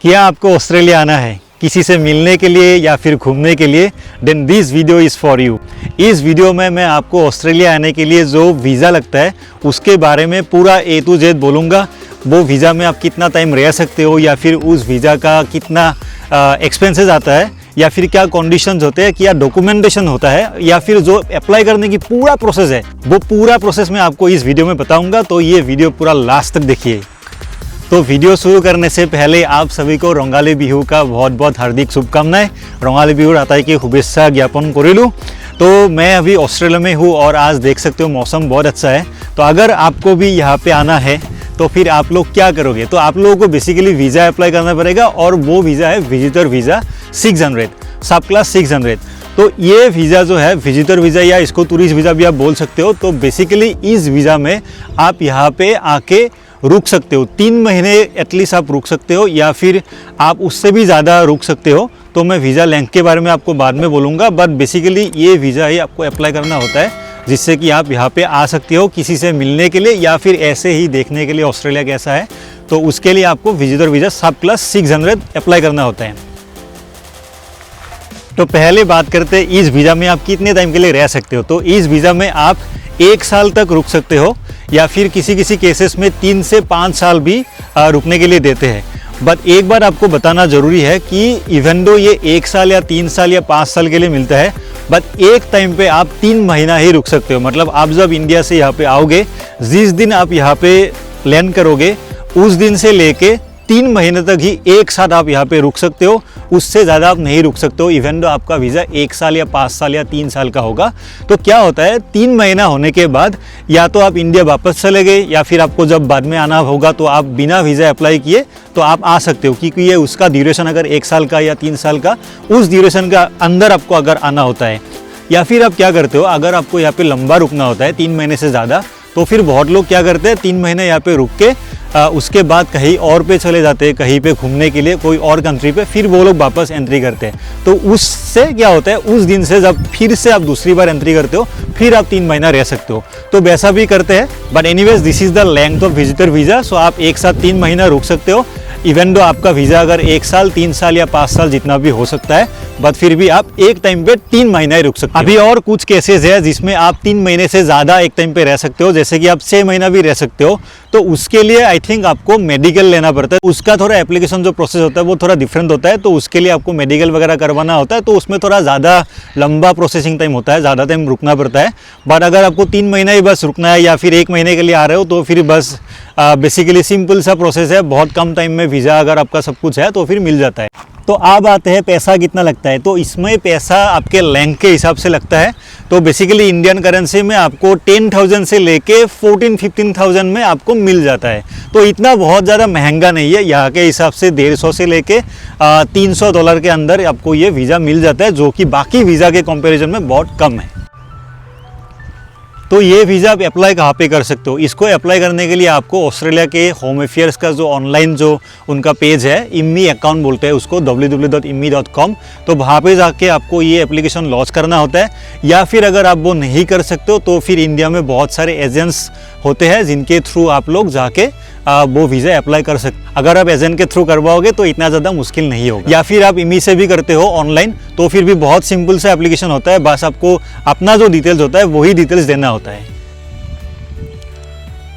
क्या आपको ऑस्ट्रेलिया आना है किसी से मिलने के लिए या फिर घूमने के लिए, then this video is for you. इस वीडियो में मैं आपको ऑस्ट्रेलिया आने के लिए जो वीज़ा लगता है उसके बारे में पूरा A to Z बोलूँगा। वो वीज़ा में आप कितना टाइम रह सकते हो या फिर उस वीज़ा का कितना एक्सपेंसेस आता है या फिर क्या कंडीशंस होते हैं, क्या डॉक्यूमेंटेशन होता है या फिर जो अप्लाई करने की पूरा प्रोसेस है वो पूरा प्रोसेस मैं आपको इस वीडियो में बताऊँगा। तो ये वीडियो पूरा लास्ट तक देखिए। तो वीडियो शुरू करने से पहले आप सभी को रंगाली बिहू का बहुत बहुत हार्दिक शुभकामनाएं। रंगाली बिहूर आताई की शुभेच्छा ज्ञापन करिलू। तो मैं अभी ऑस्ट्रेलिया में हूँ और आज देख सकते हो मौसम बहुत अच्छा है। तो अगर आपको भी यहाँ पे आना है तो फिर आप लोग क्या करोगे, तो आप लोगों को बेसिकली वीज़ा अप्लाई करना पड़ेगा और वो वीज़ा है विजिटर वीज़ा 600, सब क्लास 600। तो ये वीज़ा जो है विजिटर वीज़ा या इसको टूरिस्ट वीज़ा भी आप बोल सकते हो। तो बेसिकली इस वीज़ा में आप यहाँ पे आके रुक सकते हो, 3 महीने एटलीस्ट आप रुक सकते हो या फिर आप उससे भी ज़्यादा रुक सकते हो। तो मैं वीज़ा लेंथ के बारे में आपको बाद में बोलूँगा, बट बेसिकली ये वीज़ा ही आपको अप्लाई करना होता है जिससे कि आप यहाँ पे आ सकते हो किसी से मिलने के लिए या फिर ऐसे ही देखने के लिए ऑस्ट्रेलिया कैसा है। तो उसके लिए आपको विजिटर वीज़ा सब क्लास 600 अप्लाई करना होता है। तो पहले बात करते हैं इस वीज़ा में आप कितने टाइम के लिए रह सकते हो। तो इस वीज़ा में आप 1 साल तक रुक सकते हो या फिर किसी किसी केसेस में 3 से 5 साल भी रुकने के लिए देते हैं। बट एक बार आपको बताना ज़रूरी है कि इवन दो ये 1 साल या 3 साल या 5 साल के लिए मिलता है, बट एक टाइम पे आप 3 महीना ही रुक सकते हो। मतलब आप जब इंडिया से यहाँ पे आओगे, जिस दिन आप यहाँ पे लैंड करोगे उस दिन से लेके 3 महीने तक ही एक साथ आप यहाँ पे रुक सकते हो, उससे ज़्यादा आप नहीं रुक सकते हो इवन दो आपका वीज़ा 1 साल या 5 साल या 3 साल का होगा। तो क्या होता है, 3 महीना होने के बाद या तो आप इंडिया वापस चले गए या फिर आपको जब बाद में आना होगा तो आप बिना वीज़ा अप्लाई किए तो आप आ सकते हो, क्योंकि ये उसका ड्यूरेशन अगर 1 साल का या 3 साल का, उस ड्यूरेशन का अंदर आपको अगर आना होता है। या फिर आप क्या करते हो, अगर आपको यहाँ पे लंबा रुकना होता है 3 महीने से ज़्यादा, तो फिर बहुत लोग क्या करते हैं 3 महीने यहाँ पे रुक के उसके बाद कहीं और पे चले जाते हैं, कहीं पे घूमने के लिए कोई और कंट्री पे, फिर वो लोग वापस एंट्री करते हैं। तो उससे क्या होता है, उस दिन से जब फिर से आप दूसरी बार एंट्री करते हो फिर आप 3 महीना रह सकते हो। तो वैसा भी करते हैं, but anyways this is the length of visitor visa. So आप एक साथ 3 महीना रुक सकते हो इवन दो आपका वीज़ा अगर 1 साल, 3 साल या 5 साल जितना भी हो सकता है, बट फिर भी आप एक टाइम पे 3 महीना ही रुक सकते हो। अभी और कुछ केसेस है जिसमें आप 3 महीने से ज़्यादा एक टाइम पे रह सकते हो, जैसे कि आप 6 महीना भी रह सकते हो। तो उसके लिए आई थिंक आपको मेडिकल लेना पड़ता है। उसका थोड़ा एप्लीकेशन जो प्रोसेस होता है वो थोड़ा डिफरेंट होता है। तो उसके लिए आपको मेडिकल वगैरह करवाना होता है, तो उसमें थोड़ा ज़्यादा लंबा प्रोसेसिंग टाइम होता है, ज़्यादा टाइम रुकना पड़ता है। बट अगर आपको 3 महीना ही बस रुकना है या फिर 1 महीने के लिए आ रहे हो तो फिर बस बेसिकली सिंपल सा प्रोसेस है। बहुत कम टाइम में वीज़ा अगर आपका सब कुछ है तो फिर मिल जाता है। तो अब आते हैं पैसा कितना लगता है। तो इसमें पैसा आपके लेंथ के हिसाब से लगता है। तो बेसिकली इंडियन करेंसी में आपको 10,000 से लेके 14-15,000 में आपको मिल जाता है। तो इतना बहुत ज़्यादा महंगा नहीं है, यहाँ के हिसाब से 150 से लेके $300 के अंदर आपको ये वीज़ा मिल जाता है, जो कि बाकी वीज़ा के कंपैरिजन में बहुत कम है। तो ये वीज़ा आप अप्लाई कहाँ पे कर सकते हो, इसको अप्लाई करने के लिए आपको ऑस्ट्रेलिया के होम अफेयर्स का जो ऑनलाइन जो उनका पेज है, इम्मी अकाउंट बोलते हैं उसको, www.immi.com। तो वहाँ पे जाके आपको ये एप्लीकेशन लॉन्च करना होता है। या फिर अगर आप वो नहीं कर सकते हो तो फिर इंडिया में बहुत सारे एजेंट्स होते हैं जिनके थ्रू आप लोग जाके वो वीज़ा अप्लाई कर सकते। अगर आप एजेंट के थ्रू करवाओगे तो इतना ज़्यादा मुश्किल नहीं होगा। या फिर आप इमी से भी करते हो ऑनलाइन, तो फिर भी बहुत सिंपल सा एप्लीकेशन होता है, बस आपको अपना जो डिटेल्स होता है वही डिटेल्स देना होता है।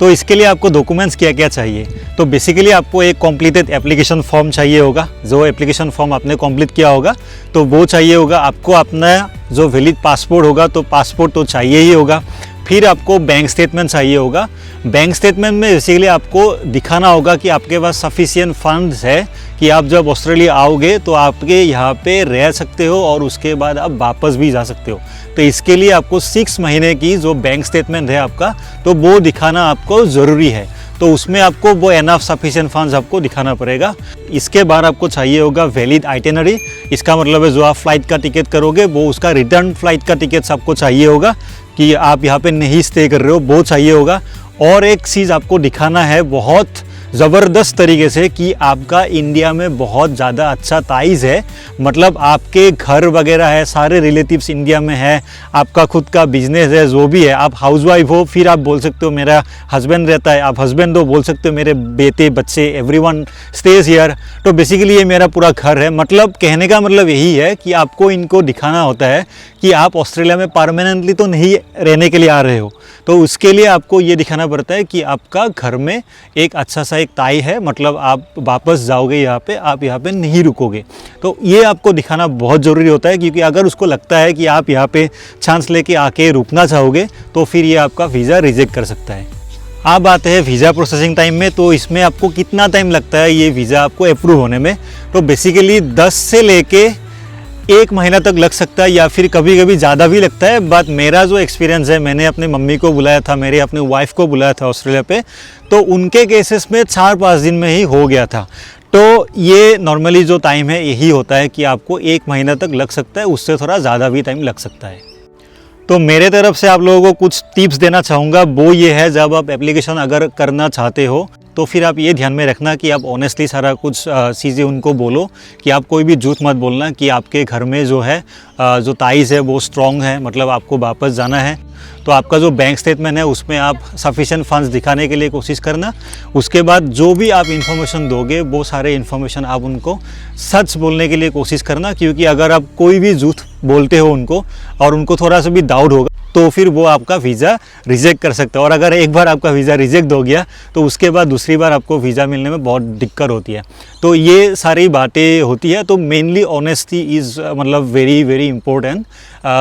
तो इसके लिए आपको डॉक्यूमेंट्स क्या क्या चाहिए, तो बेसिकली आपको एक कॉम्प्लीटेड एप्लीकेशन फॉर्म चाहिए होगा। जो एप्लीकेशन फॉर्म आपने कंप्लीट किया होगा तो वो चाहिए होगा। आपको अपना जो वैलिड पासपोर्ट होगा तो पासपोर्ट तो चाहिए ही होगा। फिर आपको बैंक स्टेटमेंट चाहिए होगा। बैंक स्टेटमेंट में बेसिकली आपको दिखाना होगा कि आपके पास सफिशिएंट फंड्स है कि आप जब ऑस्ट्रेलिया आओगे तो आपके यहाँ पे रह सकते हो और उसके बाद आप वापस भी जा सकते हो। तो इसके लिए आपको 6 महीने की जो बैंक स्टेटमेंट है आपका, तो वो दिखाना आपको ज़रूरी है। तो उसमें आपको वो एनफ सफिशिएंट फंड्स आपको दिखाना पड़ेगा। इसके बाद आपको चाहिए होगा वैलिड आइटिनरी। इसका मतलब है जो आप फ्लाइट का टिकट करोगे वो उसका रिटर्न फ्लाइट का टिकट्स आपको चाहिए होगा कि आप यहाँ पे नहीं स्टे कर रहे हो, वो चाहिए होगा। और एक चीज़ आपको दिखाना है, बहुत ज़बरदस्त तरीके से कि आपका इंडिया में बहुत ज़्यादा अच्छा ताइज़ है, मतलब आपके घर वगैरह है, सारे रिलेटिव्स इंडिया में है, आपका खुद का बिजनेस है, जो भी है, आप हाउसवाइफ हो, फिर आप बोल सकते हो मेरा हस्बैंड रहता है, आप हस्बैंड हो बोल सकते हो मेरे बेटे बच्चे एवरीवन स्टेज हियर। तो बेसिकली ये मेरा पूरा घर है। मतलब कहने का मतलब यही है कि आपको इनको दिखाना होता है कि आप ऑस्ट्रेलिया में परमानेंटली तो नहीं रहने के लिए आ रहे हो, तो उसके लिए आपको ये दिखाना पड़ता है कि आपका घर में एक अच्छा सा एक ताई है, मतलब आप वापस जाओगे यहाँ पे, आप यहाँ पे नहीं रुकोगे। तो ये आपको दिखाना बहुत ज़रूरी होता है, क्योंकि अगर उसको लगता है कि आप यहाँ पे चांस लेके आके रुकना चाहोगे तो फिर ये आपका वीज़ा रिजेक्ट कर सकता है। अब आते हैं वीज़ा प्रोसेसिंग टाइम में। तो इसमें आपको कितना टाइम लगता है ये वीज़ा आपको अप्रूव होने में? तो बेसिकली 10 से लेके 1 महीना तक लग सकता है, या फिर कभी कभी ज़्यादा भी लगता है। बट मेरा जो एक्सपीरियंस है, मैंने अपनी मम्मी को बुलाया था, मेरे अपनी वाइफ को बुलाया था ऑस्ट्रेलिया पे, तो उनके केसेस में 4-5 दिन में ही हो गया था। तो ये नॉर्मली जो टाइम है यही होता है कि आपको 1 महीना तक लग सकता है, उससे थोड़ा ज़्यादा भी टाइम लग सकता है। तो मेरे तरफ से आप लोगों को कुछ टिप्स देना चाहूँगा, वो ये है, जब आप एप्लीकेशन अगर करना चाहते हो तो फिर आप ये ध्यान में रखना कि आप ऑनेस्टली सारा कुछ चीज़ें उनको बोलो, कि आप कोई भी झूठ मत बोलना कि आपके घर में जो है जो ताइज़ है वो स्ट्रॉन्ग है, मतलब आपको वापस जाना है। तो आपका जो बैंक स्टेटमेंट है उसमें आप सफिशिएंट फंड्स दिखाने के लिए कोशिश करना। उसके बाद जो भी आप इन्फॉर्मेशन दोगे वो सारे इन्फॉर्मेशन आप उनको सच बोलने के लिए कोशिश करना, क्योंकि अगर आप कोई भी झूठ बोलते हो उनको और उनको थोड़ा सा भी डाउट होगा तो फिर वो आपका वीज़ा रिजेक्ट कर सकता है। और अगर एक बार आपका वीज़ा रिजेक्ट हो गया तो उसके बाद दूसरी बार आपको वीज़ा मिलने में बहुत दिक्कत होती है। तो ये सारी बातें होती है। तो मेनली ऑनेस्टी इज़ मतलब वेरी वेरी इम्पोर्टेंट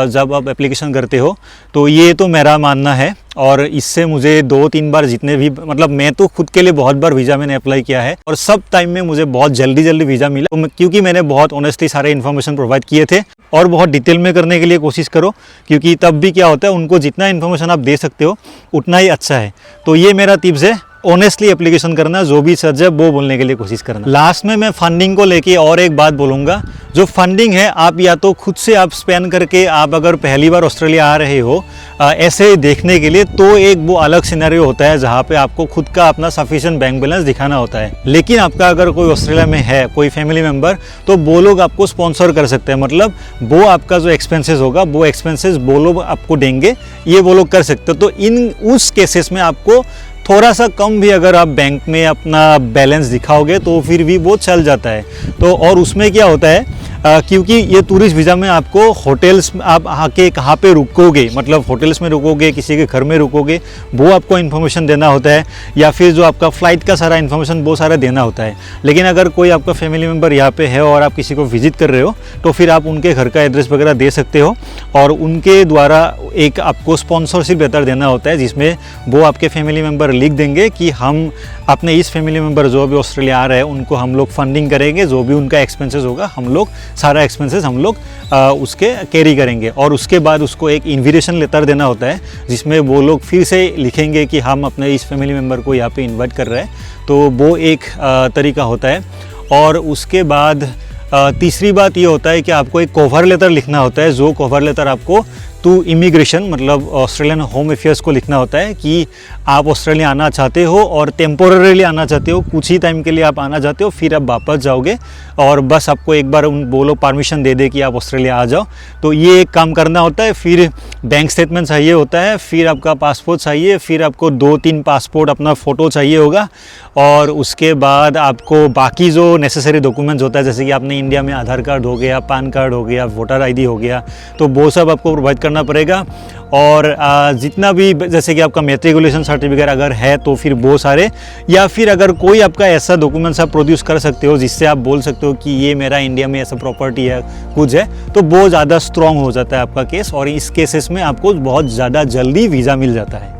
जब आप एप्लीकेशन करते हो। तो ये तो मेरा मानना है, और इससे मुझे 2-3 बार जितने भी, मतलब मैं तो खुद के लिए बहुत बार वीज़ा मैंने अप्लाई किया है और सब टाइम में मुझे बहुत जल्दी वीज़ा मिला, क्योंकि मैंने बहुत ऑनेस्टली सारे इन्फॉर्मेशन प्रोवाइड किए थे। और बहुत डिटेल में करने के लिए कोशिश करो, क्योंकि तब भी क्या होता है, उनको जितना इन्फॉर्मेशन आप दे सकते हो उतना ही अच्छा है। तो ये मेरा टिप्स है, ऑनेस्टली एप्लीकेशन करना, जो भी सच है वो बोलने के लिए कोशिश करना। लास्ट में मैं फंडिंग को लेके और एक बात बोलूँगा। जो फंडिंग है, आप या तो खुद से आप स्पेंड करके, आप अगर पहली बार ऑस्ट्रेलिया आ रहे हो ऐसे देखने के लिए, तो एक वो अलग सिनेरियो होता है जहाँ पे आपको खुद का अपना सफिशिएंट बैंक बैलेंस दिखाना होता है। लेकिन आपका अगर कोई ऑस्ट्रेलिया में है, कोई फैमिली मेम्बर, तो वो लोग आपको स्पॉन्सर कर सकते हैं, मतलब वो आपका जो एक्सपेंसेस होगा वो एक्सपेंसेस वो लोग आपको देंगे, ये वो लोग कर सकते हो। तो उस केसेस में आपको थोड़ा सा कम भी अगर आप बैंक में अपना बैलेंस दिखाओगे तो फिर भी वो चल जाता है। तो और उसमें क्या होता है, क्योंकि ये टूरिस्ट वीज़ा में आपको होटल्स, आप आके कहाँ पे रुकोगे, मतलब होटल्स में रुकोगे, किसी के घर में रुकोगे, वो आपको इन्फॉर्मेशन देना होता है, या फिर जो आपका फ़्लाइट का सारा इन्फॉर्मेशन वो सारा देना होता है। लेकिन अगर कोई आपका फैमिली मेम्बर यहाँ पे है और आप किसी को विजिट कर रहे हो, तो फिर आप उनके घर का एड्रेस वगैरह दे सकते हो, और उनके द्वारा एक आपको स्पॉन्सरशिप लेटर देना होता है, जिसमें वो आपके फैमिली मेम्बर लिख देंगे कि हम अपने इस फैमिली मेम्बर जो भी ऑस्ट्रेलिया आ रहे हैं उनको हम लोग फंडिंग करेंगे, जो भी उनका एक्सपेंसेस होगा हम लोग सारा एक्सपेंसेस हम लोग उसके कैरी करेंगे। और उसके बाद उसको एक इन्विटेशन लेटर देना होता है, जिसमें वो लोग फिर से लिखेंगे कि हम अपने इस फैमिली मेम्बर को यहाँ पे इन्वाइट कर रहे हैं। तो वो एक तरीका होता है। और उसके बाद तीसरी बात ये होता है कि आपको एक कवर लेटर लिखना होता है, जो कवर लेटर आपको टू इमिग्रेशन, मतलब ऑस्ट्रेलियन होम अफेयर्स को लिखना होता है कि आप ऑस्ट्रेलिया आना चाहते हो और टेम्पोररीली आना चाहते हो, कुछ ही टाइम के लिए आप आना चाहते हो, फिर आप वापस जाओगे और बस आपको एक बार वो लोग परमिशन दे दे कि आप ऑस्ट्रेलिया आ जाओ। तो ये एक काम करना होता है। फिर बैंक स्टेटमेंट चाहिए होता है, फिर आपका पासपोर्ट चाहिए, फिर आपको 2-3 पासपोर्ट अपना फ़ोटो चाहिए होगा, और उसके बाद आपको बाकी जो नेसेसरी डॉक्यूमेंट्स होता है, जैसे कि आपने इंडिया में आधार कार्ड हो गया, पैन कार्ड हो गया, वोटर आईडी हो गया, तो वो सब आपको प्रोवाइड करना पड़ेगा। और जितना भी, जैसे कि आपका मैट्रिकुलेशन सर्टिफिकेट अगर है तो फिर वो सारे, या फिर अगर कोई आपका ऐसा डॉक्यूमेंट्स आप प्रोड्यूस कर सकते हो जिससे आप बोल सकते हो कि ये मेरा इंडिया में ऐसा प्रॉपर्टी है, कुछ है, तो वो ज़्यादा स्ट्रॉन्ग हो जाता है आपका केस, और इस केसेस में आपको बहुत ज़्यादा जल्दी वीज़ा मिल जाता है।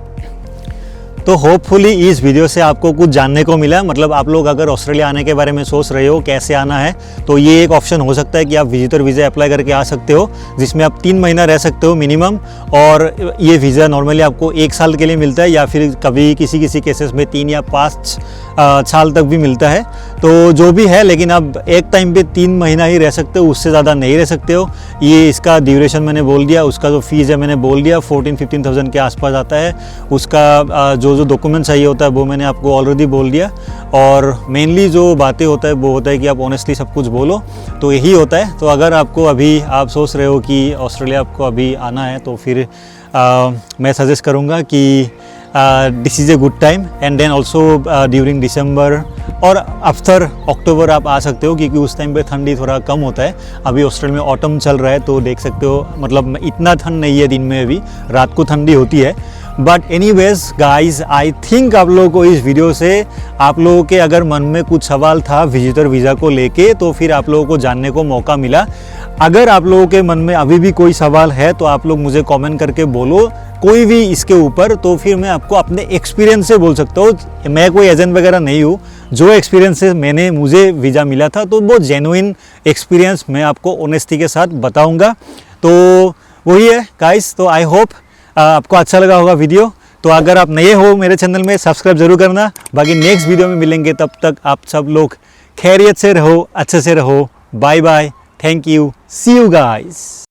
तो होपफुली इस वीडियो से आपको कुछ जानने को मिला। मतलब आप लोग अगर ऑस्ट्रेलिया आने के बारे में सोच रहे हो कैसे आना है, तो ये एक ऑप्शन हो सकता है कि आप विजिटर वीज़ा अप्लाई करके आ सकते हो, जिसमें आप 3 महीना रह सकते हो मिनिमम। और ये वीज़ा नॉर्मली आपको 1 साल के लिए मिलता है, या फिर कभी किसी किसी केसेस में 3 या 5 साल तक भी मिलता है। तो जो भी है, लेकिन आप एक टाइम पे 3 महीना ही रह सकते हो, उससे ज़्यादा नहीं रह सकते हो। ये इसका ड्यूरेशन मैंने बोल दिया, उसका जो फीस है मैंने बोल दिया, 14-15 थाउजेंड के आसपास आता है। उसका जो जो जो डॉक्यूमेंट चाहिए होता है वो मैंने आपको ऑलरेडी बोल दिया। और मेनली जो बातें होता है वो होता है कि आप ऑनेस्टली सब कुछ बोलो, तो यही होता है। तो अगर आपको अभी आप सोच रहे हो कि ऑस्ट्रेलिया आपको अभी आना है, तो फिर मैं सजेस्ट करूँगा कि this is a good time. And then also during December और आफ्टर अक्टूबर आप आ सकते हो, क्योंकि उस टाइम पे ठंडी थोड़ा कम होता है। अभी ऑस्ट्रेलिया में ऑटम चल रहा है, तो देख सकते हो, मतलब इतना ठंड नहीं है दिन में, अभी रात को ठंडी होती है। But anyways guys, I think आप लोगों को इस वीडियो से, आप लोगों के अगर मन में कुछ सवाल था विजिटर वीज़ा को लेके, तो फिर आप लोगों को जानने को मौका मिला। अगर आप लोगों के मन में अभी भी कोई सवाल है तो आप लोग मुझे कमेंट करके बोलो कोई भी इसके ऊपर, तो फिर मैं आपको अपने एक्सपीरियंस से बोल सकता हूँ। मैं कोई एजेंट वगैरह नहीं हूँ, जो एक्सपीरियंस से मुझे वीज़ा मिला था, तो वो जेन्युइन एक्सपीरियंस मैं आपको ऑनेस्टी के साथ बताऊँगा। तो वही है गाइस। तो आई होप आपको अच्छा लगा होगा वीडियो। तो अगर आप नए हो मेरे चैनल में, सब्सक्राइब जरूर करना। बाकी नेक्स्ट वीडियो में मिलेंगे, तब तक आप सब लोग खैरियत से रहो, अच्छे से रहो। Bye bye, thank you, see you guys.